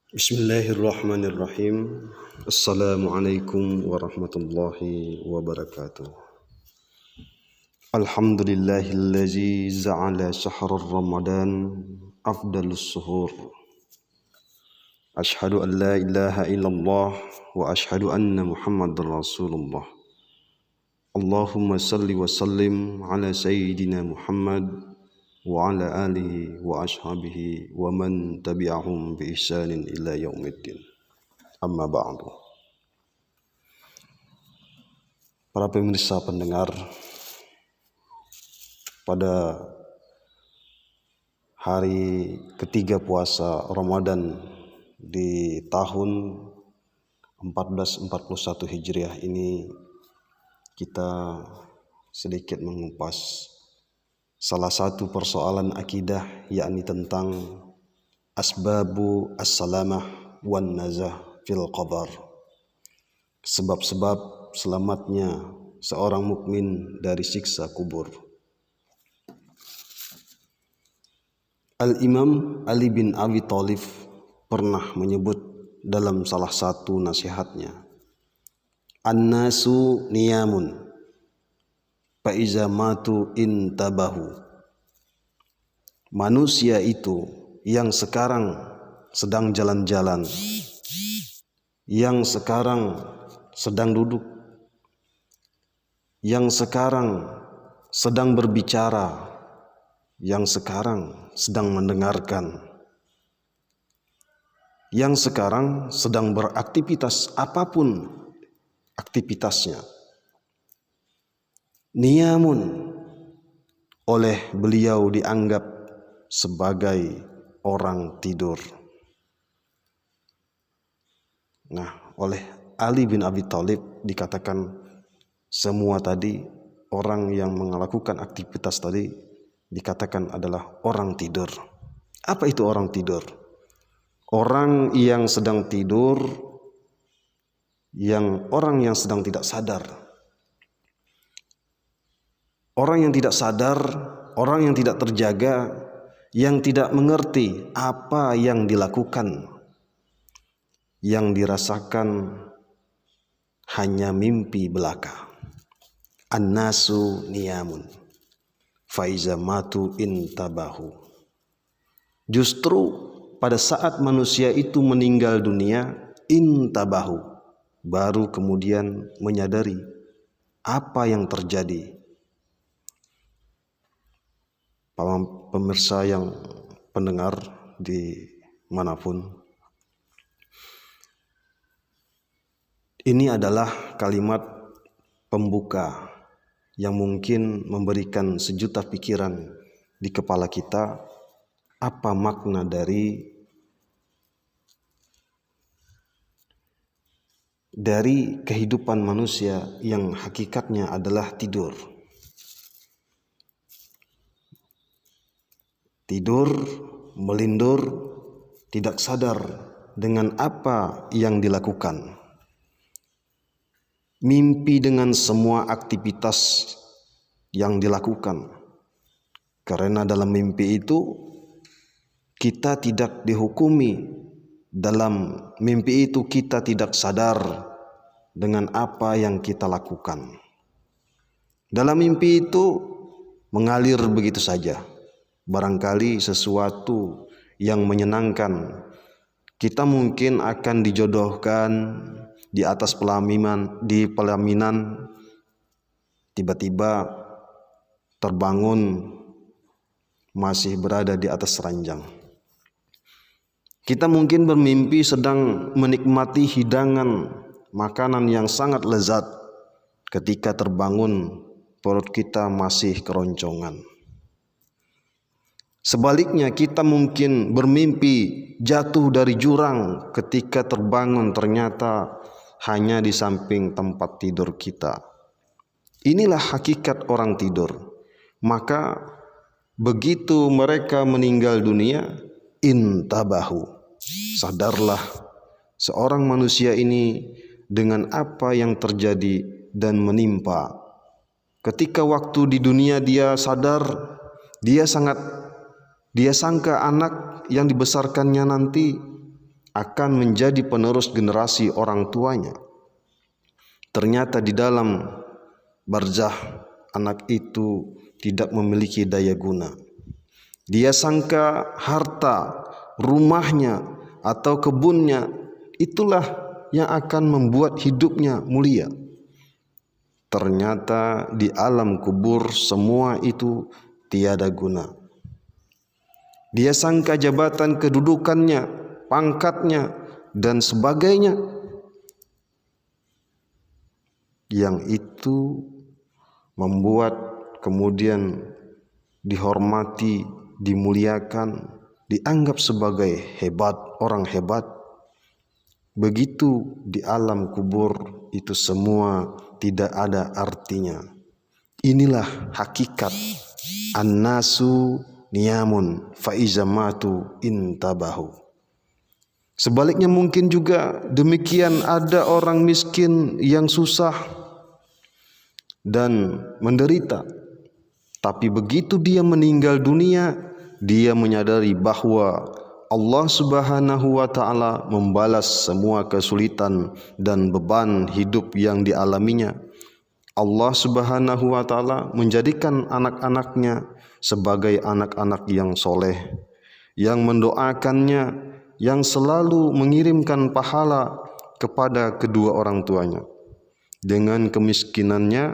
Bismillahirrahmanirrahim. Assalamualaikum warahmatullahi wabarakatuh. Alhamdulillahillazi ja'ala syahrul Ramadan afdalus suhur. Ashhadu an la ilaha illallah wa ashhadu anna Muhammadar Rasulullah. Allahumma salli wa sallim ala sayyidina Muhammad wa ala alihi wa ashabihi wa man tabi'ahum bi ihsanin ila yaumiddin. Amma ba'du. Para pemirsa pendengar, pada hari ketiga puasa Ramadan di tahun 1441 Hijriah ini, kita sedikit mengupas salah satu persoalan akidah, yakni tentang asbabu as-salamah wan nazah fil qadar, sebab-sebab selamatnya seorang mukmin dari siksa kubur. Al-Imam Ali bin Abi Thalib pernah menyebut dalam salah satu nasihatnya, "An-nasu niyamun fa'iza matu intabahu." Manusia itu yang sekarang sedang jalan-jalan, yang sekarang sedang duduk, yang sekarang sedang berbicara, yang sekarang sedang mendengarkan, yang sekarang sedang beraktivitas apapun aktivitasnya, niyamun, oleh beliau dianggap sebagai orang tidur. Nah, oleh Ali bin Abi Thalib dikatakan semua tadi, orang yang melakukan aktivitas tadi dikatakan adalah orang tidur. Apa itu orang tidur? Orang yang sedang tidur, orang yang sedang tidak sadar. Orang yang tidak sadar, orang yang tidak terjaga, yang tidak mengerti apa yang dilakukan, yang dirasakan hanya mimpi belaka. An-nasu niyamun faiza matu intabahu. Justru pada saat manusia itu meninggal dunia, intabahu, baru kemudian menyadari apa yang terjadi. Pemirsa yang pendengar di manapun, ini adalah kalimat pembuka yang mungkin memberikan sejuta pikiran di kepala kita. Apa makna dari kehidupan manusia yang hakikatnya adalah tidur. Tidur, melindur, tidak sadar dengan apa yang dilakukan. Mimpi dengan semua aktivitas yang dilakukan. Karena dalam mimpi itu kita tidak dihukumi. Dalam mimpi itu kita tidak sadar dengan apa yang kita lakukan. Dalam mimpi itu mengalir begitu saja. Barangkali sesuatu yang menyenangkan, kita mungkin akan dijodohkan di atas pelaminan, tiba-tiba terbangun masih berada di atas ranjang. Kita mungkin bermimpi sedang menikmati hidangan makanan yang sangat lezat. Ketika terbangun, perut kita masih keroncongan. Sebaliknya, kita mungkin bermimpi jatuh dari jurang, ketika terbangun ternyata hanya di samping tempat tidur kita. Inilah hakikat orang tidur. Maka begitu mereka meninggal dunia, intabahu, sadarlah seorang manusia ini dengan apa yang terjadi dan menimpa. Ketika waktu di dunia dia sadar, dia sangka anak yang dibesarkannya nanti akan menjadi penerus generasi orang tuanya. Ternyata di dalam barzah anak itu tidak memiliki daya guna. Dia sangka harta, rumahnya atau kebunnya itulah yang akan membuat hidupnya mulia. Ternyata di alam kubur semua itu tiada guna. Dia sangka jabatan kedudukannya, pangkatnya, dan sebagainya, yang itu membuat kemudian dihormati, dimuliakan, dianggap sebagai hebat, orang hebat. Begitu di alam kubur itu semua tidak ada artinya. Inilah hakikat an-nasu niyamun fa iza matu intabahu. Sebaliknya mungkin juga demikian, ada orang miskin yang susah dan menderita, tapi begitu dia meninggal dunia, dia menyadari bahwa Allah Subhanahu wa ta'ala membalas semua kesulitan dan beban hidup yang dialaminya. Allah Subhanahu wa ta'ala menjadikan anak-anaknya sebagai anak-anak yang soleh, yang mendoakannya, yang selalu mengirimkan pahala kepada kedua orang tuanya. Dengan kemiskinannya,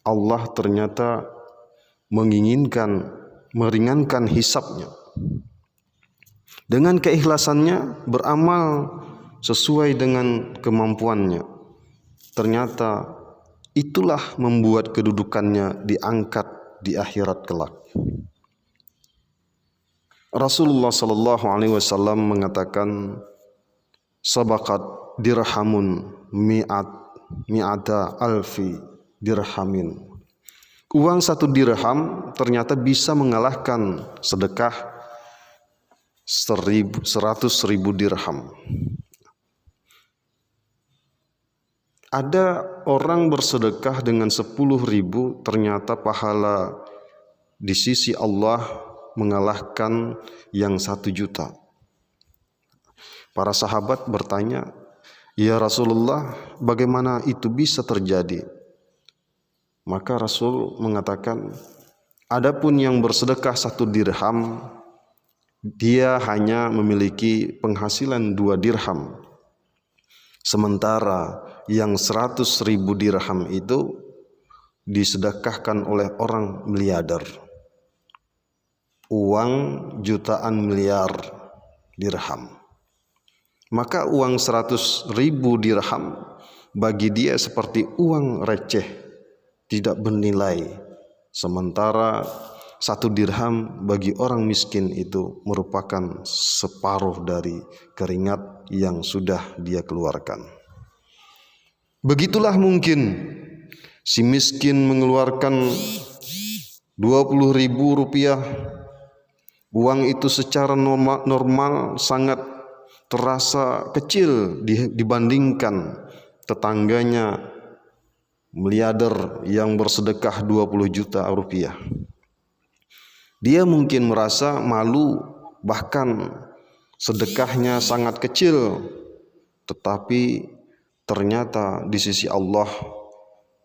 Allah ternyata menginginkan meringankan hisabnya. Dengan keikhlasannya beramal sesuai dengan kemampuannya. Ternyata itulah membuat kedudukannya diangkat di akhirat kelak. Rasulullah sallallahu alaihi wasallam mengatakan, sabaqat dirhamun mi'ata alfi dirhamin. Uang 1 dirham ternyata bisa mengalahkan sedekah 100.000 dirham. Ada orang bersedekah dengan 10.000, ternyata pahala di sisi Allah mengalahkan yang 1 juta. Para sahabat bertanya, ya Rasulullah, bagaimana itu bisa terjadi? Maka Rasul mengatakan, adapun yang bersedekah 1 dirham, dia hanya memiliki penghasilan 2 dirham. Sementara yang 100.000 dirham itu disedekahkan oleh orang miliarder. Uang jutaan miliar dirham. Maka uang 100.000 dirham bagi dia seperti uang receh, tidak bernilai. Sementara 1 dirham bagi orang miskin itu merupakan separuh dari keringat yang sudah dia keluarkan. Begitulah mungkin si miskin mengeluarkan 20.000 rupiah. Uang itu secara normal sangat terasa kecil dibandingkan tetangganya miliarder yang bersedekah 20 juta rupiah. Dia mungkin merasa malu, bahkan sedekahnya sangat kecil, tetapi ternyata di sisi Allah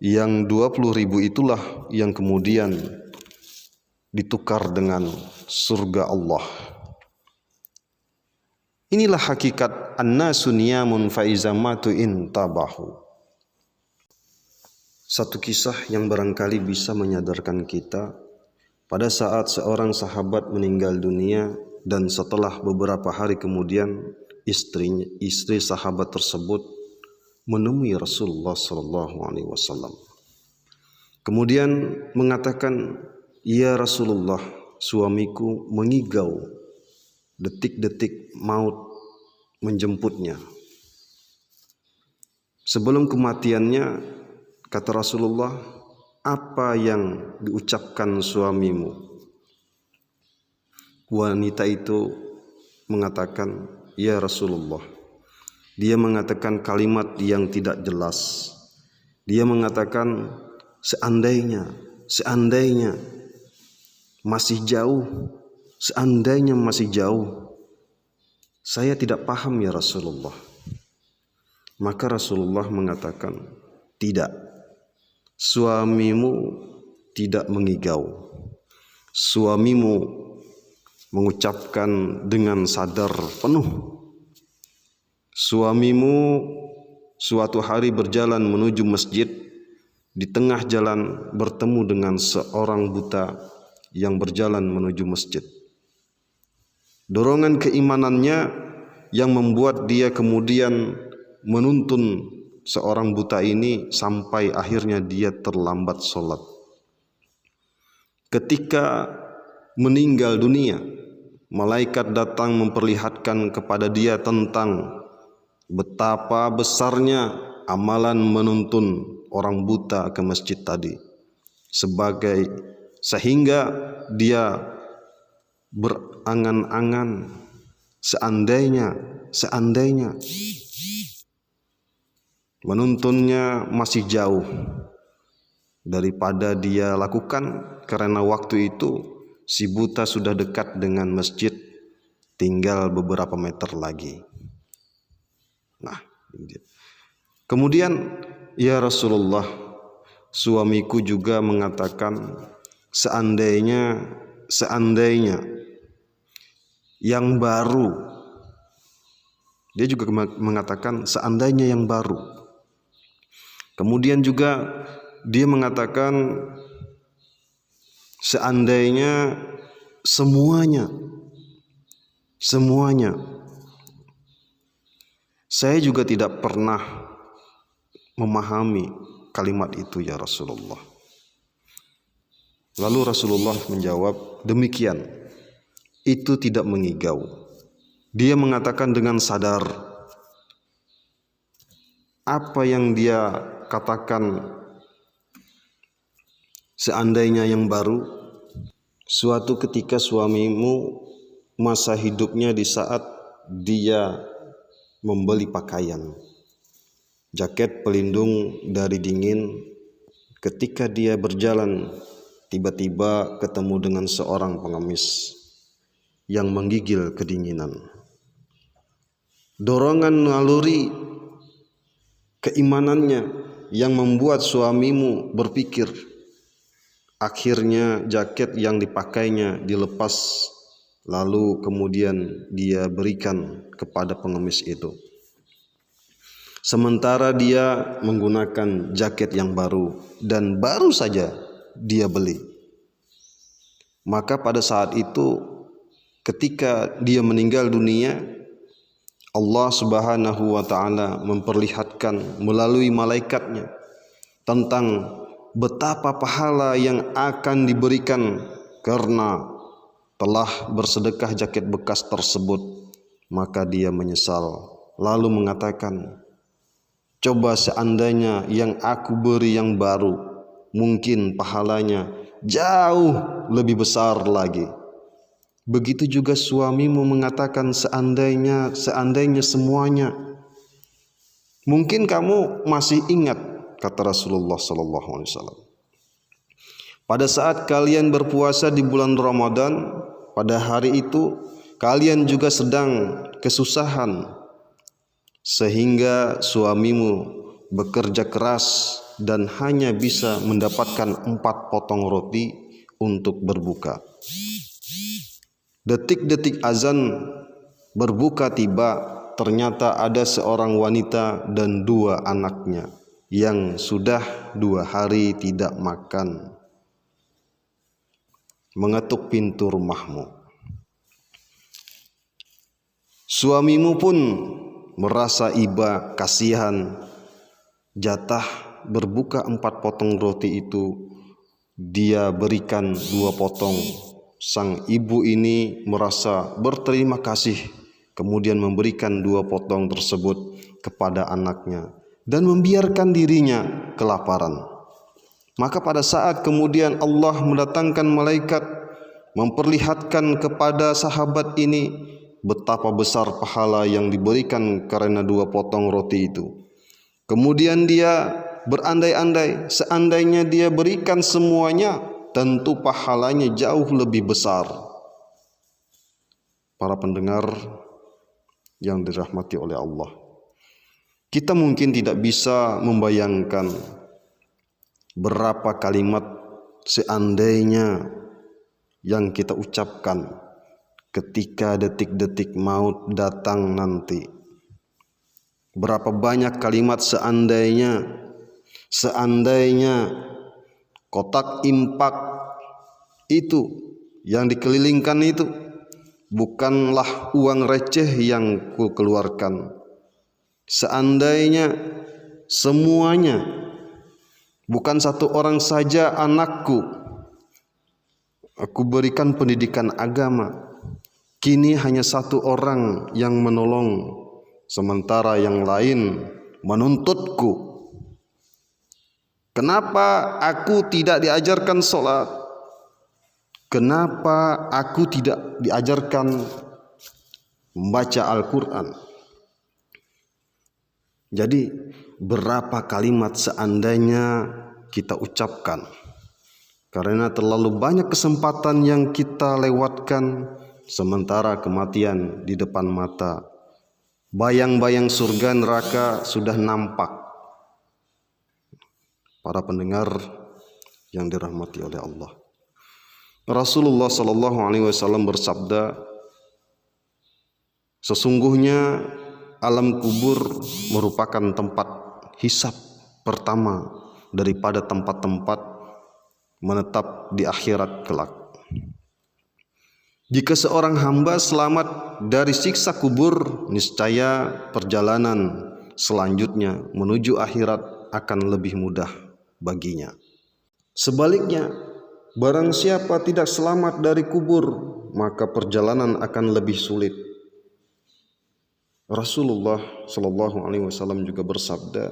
yang 20.000 itulah yang kemudian ditukar dengan surga Allah. Inilah hakikat an-nasu niyamun fa iza matu intabahu. Satu kisah yang barangkali bisa menyadarkan kita. Pada saat seorang sahabat meninggal dunia dan setelah beberapa hari kemudian istri sahabat tersebut menemui Rasulullah sallallahu alaihi wasallam. Kemudian mengatakan, "Ya Rasulullah, suamiku mengigau, detik-detik maut menjemputnya." Sebelum kematiannya, kata Rasulullah, apa yang diucapkan suamimu? Wanita itu mengatakan, ya Rasulullah, dia mengatakan kalimat yang tidak jelas. Dia mengatakan, seandainya masih jauh, seandainya masih jauh, "Saya tidak paham ya Rasulullah." Maka Rasulullah mengatakan, "Tidak, suamimu tidak mengigau. Suamimu mengucapkan dengan sadar penuh. Suamimu suatu hari berjalan menuju masjid, di tengah jalan bertemu dengan seorang buta yang berjalan menuju masjid. Dorongan keimanannya yang membuat dia kemudian menuntun seorang buta ini sampai akhirnya dia terlambat sholat. Ketika meninggal dunia, malaikat datang memperlihatkan kepada dia tentang betapa besarnya amalan menuntun orang buta ke masjid tadi, sehingga dia berangan-angan, seandainya menuntunnya masih jauh daripada dia lakukan, karena waktu itu si buta sudah dekat dengan masjid, tinggal beberapa meter lagi. Nah, kemudian, "Ya Rasulullah, suamiku juga mengatakan seandainya yang baru." Dia juga mengatakan seandainya yang baru. Kemudian juga dia mengatakan seandainya semuanya. Saya juga tidak pernah memahami kalimat itu ya Rasulullah. Lalu Rasulullah menjawab, "Demikian, itu tidak mengigau." Dia mengatakan dengan sadar apa yang dia katakan seandainya yang baru. Suatu ketika suamimu masa hidupnya di saat dia membeli pakaian, jaket pelindung dari dingin. Ketika dia berjalan, tiba-tiba ketemu dengan seorang pengemis yang menggigil kedinginan. Dorongan naluri keimanannya yang membuat suamimu berpikir. Akhirnya jaket yang dipakainya dilepas, lalu kemudian dia berikan kepada pengemis itu. Sementara dia menggunakan jaket yang baru dan baru saja dia beli. Maka pada saat itu ketika dia meninggal dunia, Allah Subhanahu wa ta'ala memperlihatkan melalui malaikatnya tentang betapa pahala yang akan diberikan karena telah bersedekah jaket bekas tersebut. Maka dia menyesal, lalu mengatakan, "Coba seandainya yang aku beri yang baru, mungkin pahalanya jauh lebih besar lagi." Begitu juga suamimu mengatakan seandainya semuanya. Mungkin kamu masih ingat kata Rasulullah SAW. Pada saat kalian berpuasa di bulan Ramadan, pada hari itu kalian juga sedang kesusahan, sehingga suamimu bekerja keras dan hanya bisa mendapatkan 4 potong roti untuk berbuka. Detik-detik azan berbuka tiba, ternyata ada seorang wanita dan 2 anaknya yang sudah 2 hari tidak makan. Mengetuk pintu rumahmu. Suamimu pun merasa iba, kasihan. Jatah berbuka 4 potong roti itu dia berikan 2 potong. Sang ibu ini merasa berterima kasih, kemudian memberikan 2 potong tersebut kepada anaknya dan membiarkan dirinya kelaparan. Maka pada saat kemudian Allah mendatangkan malaikat memperlihatkan kepada sahabat ini betapa besar pahala yang diberikan karena 2 potong roti itu. Kemudian dia berandai-andai, seandainya dia berikan semuanya, tentu pahalanya jauh lebih besar. Para pendengar yang dirahmati oleh Allah. Kita mungkin tidak bisa membayangkan berapa kalimat seandainya yang kita ucapkan ketika detik-detik maut datang nanti. Berapa banyak kalimat seandainya kotak impak itu yang dikelilingkan itu bukanlah uang receh yang ku keluarkan. Seandainya semuanya, bukan satu orang saja anakku aku berikan pendidikan agama, kini hanya satu orang yang menolong, sementara yang lain menuntutku. Kenapa aku tidak diajarkan sholat? Kenapa aku tidak diajarkan membaca Al-Quran? Jadi berapa kalimat seandainya kita ucapkan, karena terlalu banyak kesempatan yang kita lewatkan sementara kematian di depan mata. Bayang-bayang surga neraka sudah nampak. Para pendengar yang dirahmati oleh Allah, Rasulullah SAW bersabda, sesungguhnya alam kubur merupakan tempat hisab pertama daripada tempat-tempat menetap di akhirat kelak. Jika seorang hamba selamat dari siksa kubur, niscaya perjalanan selanjutnya menuju akhirat akan lebih mudah baginya. Sebaliknya, barang siapa tidak selamat dari kubur, maka perjalanan akan lebih sulit. Rasulullah SAW juga bersabda,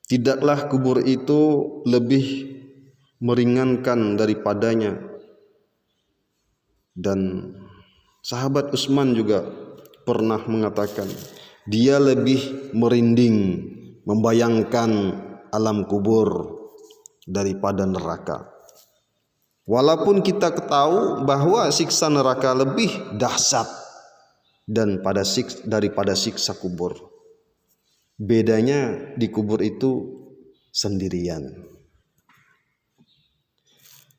tidaklah kubur itu lebih meringankan daripadanya. Dan sahabat Utsman juga pernah mengatakan, dia lebih merinding membayangkan alam kubur daripada neraka. Walaupun kita tahu bahwa siksa neraka lebih dahsyat daripada siksa kubur. Bedanya di kubur itu sendirian.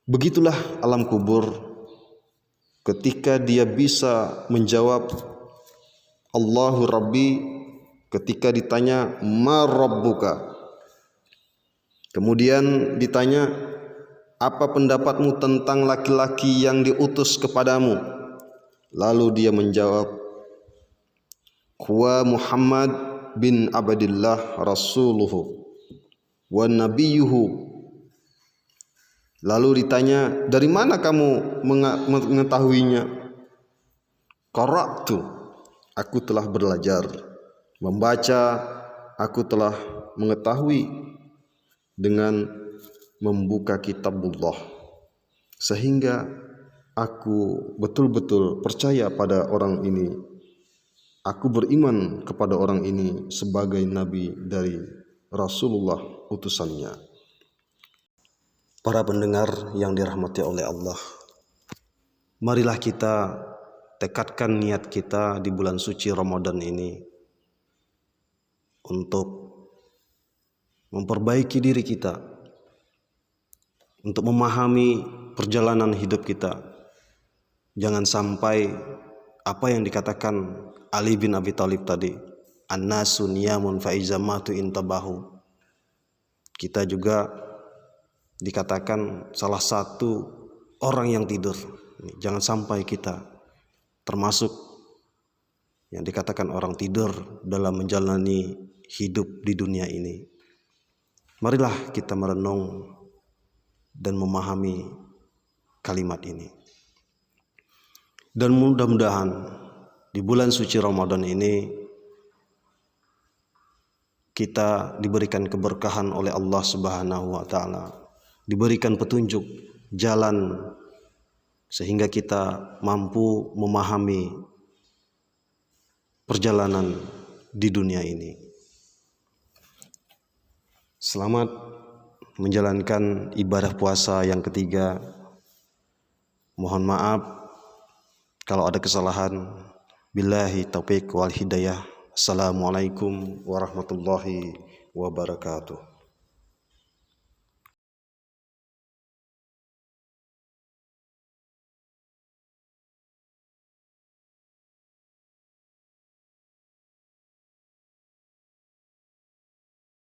Begitulah alam kubur, ketika dia bisa menjawab Allahu Rabbi ketika ditanya ma rabbuka. Kemudian ditanya, apa pendapatmu tentang laki-laki yang diutus kepadamu? Lalu dia menjawab, huwa Muhammad bin Abdillah rasuluhu wa nabiyuhu. Lalu ditanya, dari mana kamu mengetahuinya? Qara'tu, aku telah belajar. Membaca, aku telah mengetahui dengan membuka kitabullah, sehingga aku betul-betul percaya pada orang ini. Aku beriman kepada orang ini sebagai nabi dari Rasulullah utusannya. Para pendengar yang dirahmati oleh Allah, marilah kita tekadkan niat kita di bulan suci Ramadan ini untuk memperbaiki diri kita, untuk memahami perjalanan hidup kita. Jangan sampai apa yang dikatakan Ali bin Abi Thalib tadi, an-nasu niyamun fa iza matu intabahu. Kita juga dikatakan salah satu orang yang tidur. Jangan sampai kita termasuk yang dikatakan orang tidur dalam menjalani hidup di dunia ini. Marilah kita merenung dan memahami kalimat ini. Dan mudah-mudahan di bulan suci Ramadan ini kita diberikan keberkahan oleh Allah Subhanahu wa taala, diberikan petunjuk jalan sehingga kita mampu memahami perjalanan di dunia ini. Selamat menjalankan ibadah puasa yang ketiga. Mohon maaf kalau ada kesalahan. Billahi taufiq wal hidayah. Assalamualaikum warahmatullahi wabarakatuh.